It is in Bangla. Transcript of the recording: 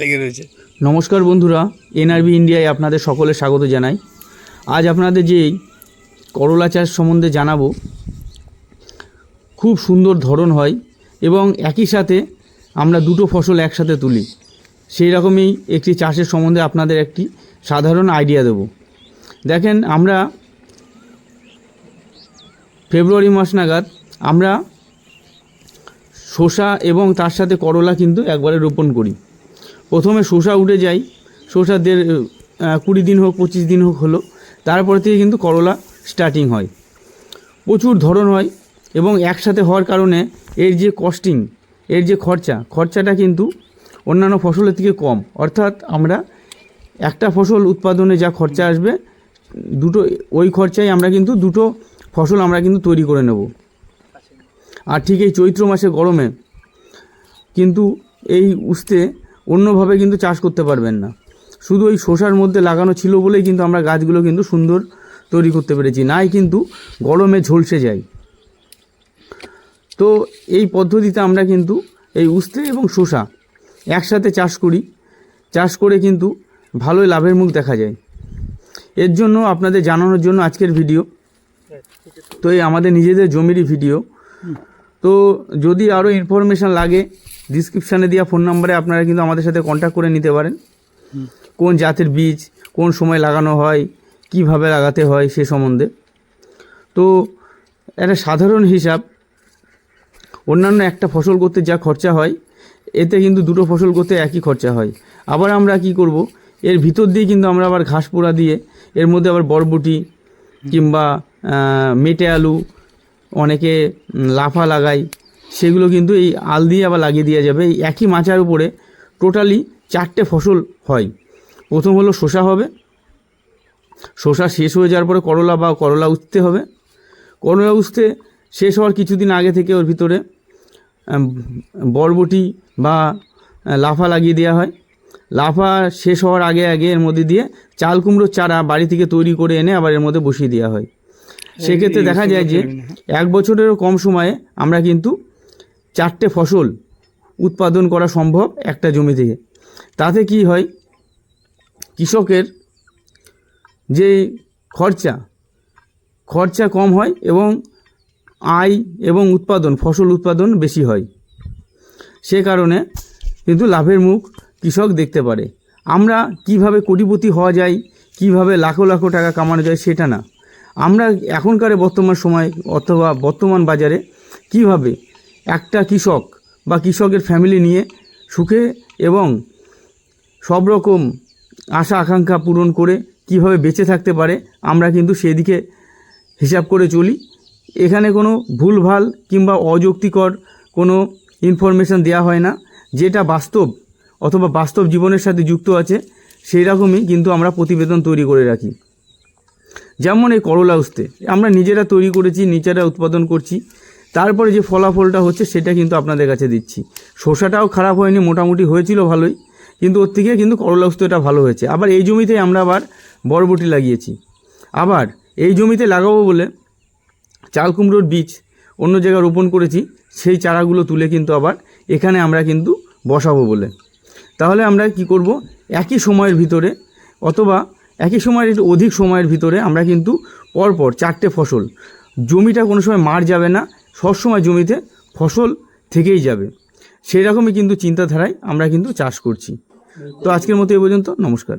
লেগে রয়েছে। নমস্কার বন্ধুরা, এনআরবি ইন্ডিয়ায় আপনাদের সকলের স্বাগত জানাই। আজ আপনাদের যে করলা চাষ সম্বন্ধে জানাবো, খুব সুন্দর ধরন হয় এবং একই সাথে আমরা দুটো ফসল একসাথে তুলি। সেই রকমই একটি চাষের সম্বন্ধে আপনাদের একটি সাধারণ আইডিয়া দেব। দেখেন, আমরা ফেব্রুয়ারি মাস নাগাদ আমরা শসা এবং তার সাথে করলা কিন্তু একবারে রোপণ করি। প্রথমে শসা উঠে যায়, শসা 20 দিন হোক 25 দিন হোক হলো, তারপর থেকে কিন্তু করলা স্টার্টিং হয়। প্রচুর ধরন হয় এবং একসাথে হওয়ার কারণে এর যে কস্টিং, এর যে খরচাটা কিন্তু অন্যান্য ফসলের থেকে কম। অর্থাৎ আমরা একটা ফসল উৎপাদনে যা খরচা আসবে, ওই খরচায় আমরা কিন্তু দুটো ফসল আমরা কিন্তু তৈরি করে নেব। আর ঠিক এই চৈত্র মাসে গরমে কিন্তু এই উস্তে অন্যভাবে কিন্তু চাষ করতে পারবেন না। শুধু ওই শসার মধ্যে লাগানো ছিল বলেই কিন্তু আমরা গাছগুলো কিন্তু সুন্দর তৈরি করতে পেরেছি, নাই কিন্তু গরমে ঝলসে যায়। তো এই পদ্ধতিতে আমরা কিন্তু এই উস্তে এবং শসা একসাথে চাষ করি, চাষ করে কিন্তু ভালোই লাভের মুখ দেখা যায়। এর জন্য আপনাদের জানানোর জন্য আজকের ভিডিও। তো এই আমাদের নিজেদের জমিরই ভিডিও। তো যদি আরও ইনফরমেশান লাগে, ডিসক্রিপশানে দেওয়া ফোন নাম্বারে আপনারা কিন্তু আমাদের সাথে কন্ট্যাক্ট করে নিতে পারেন। কোন জাতের বীজ কোন সময় লাগানো হয়, কিভাবে লাগাতে হয় সে সম্বন্ধে। তো একটা সাধারণ হিসাব, অন্যান্য একটা ফসল করতে যা খরচা হয়, এতে কিন্তু দুটো ফসল করতে একই খরচা হয়। আবার আমরা কি করব, এর ভিতর দিয়ে কিন্তু আমরা আবার ঘাস পোড়া দিয়ে এর মধ্যে আবার বরবটি কিংবা মেটে আলু, অনেকে লাফা লাগায়, সেগুলো কিন্তু এই আল দিয়ে আবার লাগিয়ে দেওয়া যাবে। এই একই মাচার উপরে টোটালি 4টে ফসল হয়। প্রথম হলো শসা হবে, শসা শেষ হয়ে যাওয়ার পরে করলা বা করলা উঠতে হবে। করলা উঠতে শেষ হওয়ার কিছুদিন আগে থেকে ওর ভিতরে বরবটি বা লাফা লাগিয়ে দেওয়া হয়। লাফা শেষ হওয়ার আগে এর মধ্যে দিয়ে চাল কুমড়োর চারা বাড়ি থেকে তৈরি করে এনে আবার এর মধ্যে বসিয়ে দেওয়া হয়। সেক্ষেত্রে দেখা যায় যে 1 বছরেরও কম সময়ে আমরা কিন্তু 4টে ফসল উৎপাদন করা সম্ভব একটা জমি থেকে। তাতে কি হয়, কৃষকের যে খরচা কম হয় এবং আয় এবং ফসল উৎপাদন বেশি হয়। সে কারণে কিন্তু লাভের মুখ কৃষক দেখতে পারে। আমরা কিভাবে কোটিপতি হওয়া যায়, কিভাবে লাখো লাখো টাকা কামানো যায় সেটা না, আমরা এখনকার বর্তমান সময় অথবা বর্তমান বাজারে কিভাবে একটা কৃষক বা কৃষকের ফ্যামিলি নিয়ে সুখে এবং সব রকম আশা আকাঙ্ক্ষা পূরণ করে কিভাবে বেঁচে থাকতে পারে, আমরা কিন্তু সেদিকে হিসাব করে চলি। এখানে কোনো ভুলভাল কিংবা অযৌক্তিকর কোনো ইনফরমেশান দেওয়া হয় না। যেটা বাস্তব অথবা বাস্তব জীবনের সাথে যুক্ত আছে, সেই রকমই কিন্তু আমরা প্রতিবেদন তৈরি করে রাখি। যেমন এই করলা উস্তে আমরা নিজেরা তৈরি করেছি, নিজেরা উৎপাদন করছি, তারপরে যে ফলাফলটা হচ্ছে সেটা কিন্তু আপনাদের কাছে দিচ্ছি। শসাটাও খারাপ হয়নি, মোটামুটি হয়েছিল ভালোই, কিন্তু ওর থেকে কিন্তু করলা উস্তেটা ভালো হয়েছে। আবার এই জমিতে আমরা আবার বরবটি লাগিয়েছি। আবার এই জমিতে লাগাবো বলে চাল কুমড়োর বীজ অন্য জায়গায় রোপণ করেছি, সেই চারাগুলো তুলে কিন্তু আবার এখানে আমরা কিন্তু বসাবো বলে। তাহলে আমরা কি করব, একই সময়ের ভিতরে অথবা একই সময়ের একটু অধিক সময়ের ভিতরে আমরা কিন্তু পরপর 4টে ফসল, জমিটা কোনো সময় মার যাবে না, সবসময় জমিতে ফসল থেকেই যাবে। সেই রকমই কিন্তু চিন্তাধারায় আমরা কিন্তু চাষ করছি। তো আজকের মতো এ পর্যন্ত, নমস্কার।